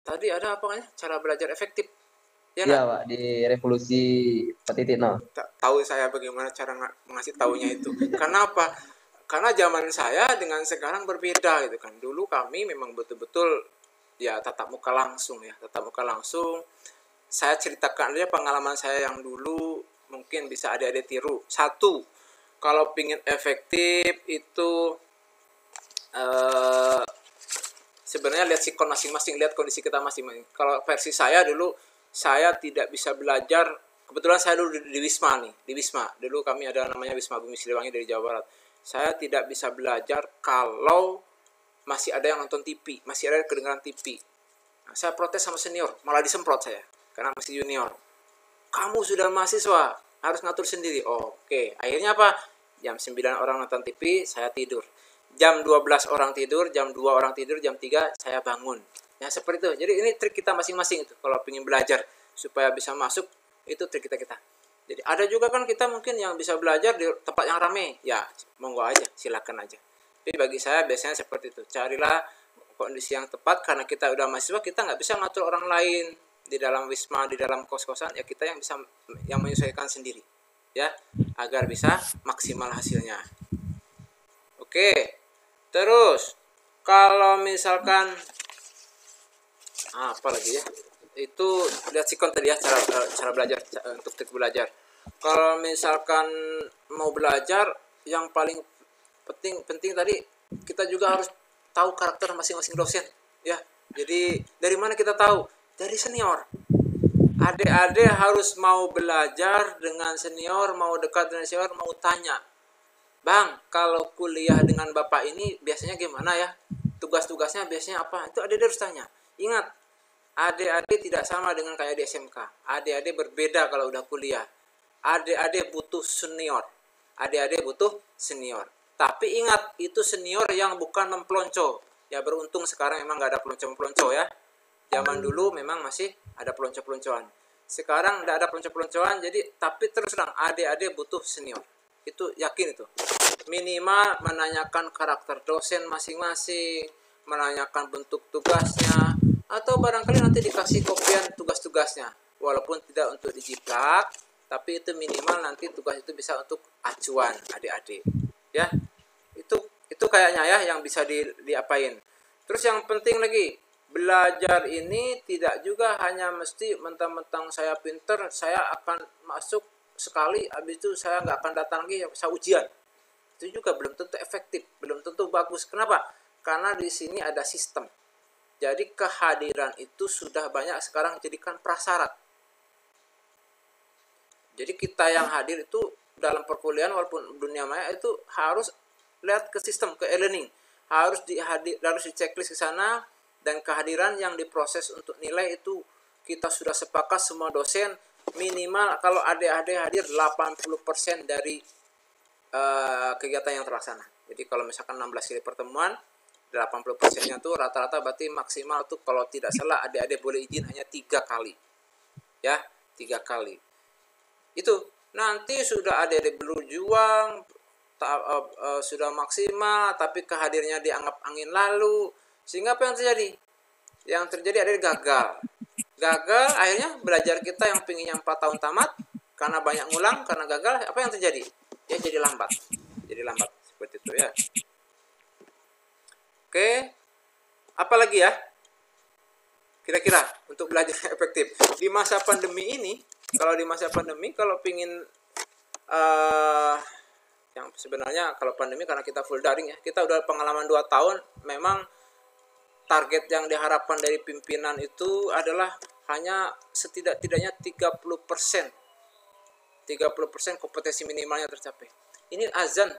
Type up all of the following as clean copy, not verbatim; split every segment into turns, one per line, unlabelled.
tadi ada apa namanya? Cara belajar efektif. Ya
Iya
nggak?
Pak, di revolusi 4.0.
Tahu saya bagaimana cara mengasih taunya itu. Kenapa? Karena zaman saya dengan sekarang berbeda gitu kan. Dulu kami memang betul-betul ya tatap muka langsung ya, tatap muka langsung. Saya ceritakan aja pengalaman saya yang dulu, mungkin bisa adik-adik tiru. Satu, kalau pingin efektif itu eh, sebenarnya lihat sikon masing-masing, lihat kondisi kita masing-masing. Kalau versi saya dulu, saya tidak bisa belajar. Kebetulan saya dulu di Wisma nih, di Wisma. Dulu kami ada namanya Wisma Bumi Siliwangi dari Jawa Barat. Saya tidak bisa belajar kalau masih ada yang nonton TV, masih ada kedengaran TV. Nah, saya protes sama senior, malah disemprot saya karena masih junior. Kamu sudah mahasiswa, harus ngatur sendiri. Oke, akhirnya apa? Jam 9 orang nonton TV, saya tidur. Jam 12 orang tidur, jam 2 orang tidur, jam 3 saya bangun. Ya seperti itu. Jadi ini trik kita masing-masing itu. Kalau ingin belajar supaya bisa masuk, itu trik kita. Jadi ada juga kan kita mungkin yang bisa belajar di tempat yang ramai. Ya, monggo aja, silakan aja. Tapi bagi saya biasanya seperti itu. Carilah kondisi yang tepat, karena kita udah mahasiswa, kita nggak bisa ngatur orang lain di dalam wisma, di dalam kos-kosan. Ya kita yang bisa yang menyesuaikan sendiri, ya, agar bisa maksimal hasilnya. Oke, terus kalau misalkan apa lagi ya? Itu lihat sikon tadi ya, cara belajar, untuk trik belajar. Kalau misalkan mau belajar, yang paling penting tadi, kita juga harus tahu karakter masing-masing dosen ya. Jadi dari mana kita tahu? Dari senior. Adik-adik harus mau belajar dengan senior, mau dekat dengan senior, mau tanya, Bang, kalau kuliah dengan bapak ini biasanya gimana ya? Tugas-tugasnya biasanya apa? Itu adik-adik harus tanya. Ingat, adik-adik tidak sama dengan kayak di SMK. Adik-adik berbeda kalau udah kuliah. Adik-adik butuh senior. Adik-adik butuh senior. Tapi ingat, itu senior yang bukan mempelonco. Ya beruntung sekarang memang nggak ada pelonco-pelonco ya. Zaman dulu memang masih ada pelonco-peloncoan. Sekarang nggak ada pelonco-peloncoan, jadi tapi terus terang adik-adik butuh senior. Itu yakin itu. Minimal menanyakan karakter dosen masing-masing, menanyakan bentuk tugasnya, atau barangkali nanti dikasih kopian tugas-tugasnya. Walaupun tidak untuk dijiplak, tapi itu minimal nanti tugas itu bisa untuk acuan adik-adik. Ya, itu kayaknya ya yang bisa diapain. Terus yang penting lagi, belajar ini tidak juga hanya mesti mentang-mentang saya pinter, saya akan masuk sekali, habis itu saya nggak akan datang lagi, saya ujian. Itu juga belum tentu efektif, belum tentu bagus. Kenapa? Karena di sini ada sistem. Jadi kehadiran itu sudah banyak sekarang jadikan prasyarat. Jadi kita yang hadir itu dalam perkuliahan walaupun dunia maya itu harus lihat ke sistem, ke e-learning. Harus diceklis ke sana, dan kehadiran yang diproses untuk nilai itu kita sudah sepakat semua dosen minimal kalau adik-adik hadir 80% dari kegiatan yang terlaksana. Jadi kalau misalkan 16 kali pertemuan, 80%-nya tuh rata-rata berarti maksimal tuh kalau tidak salah adik-adik boleh izin hanya 3 kali. Ya, 3 kali. Itu nanti sudah adik-adik berjuang, sudah maksimal, tapi kehadirnya dianggap angin lalu, sehingga apa yang terjadi? Yang terjadi adalah gagal, akhirnya belajar kita yang pinginnya 4 tahun tamat, karena banyak ngulang, karena gagal, apa yang terjadi? Ya jadi lambat seperti itu ya. Oke, apa lagi ya kira-kira untuk belajar efektif di masa pandemi ini? Kalau pingin yang sebenarnya kalau pandemi karena kita full daring ya, kita udah pengalaman 2 tahun, memang target yang diharapkan dari pimpinan itu adalah hanya setidak-tidaknya 30% kompetensi minimalnya tercapai. Ini azan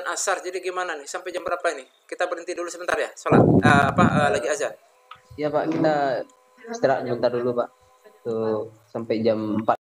asar, jadi gimana nih, sampai jam berapa ini? Kita berhenti dulu sebentar ya, sholat lagi azan.
Iya Pak, kita istirahat sebentar dulu Pak, tuh sampai jam 4.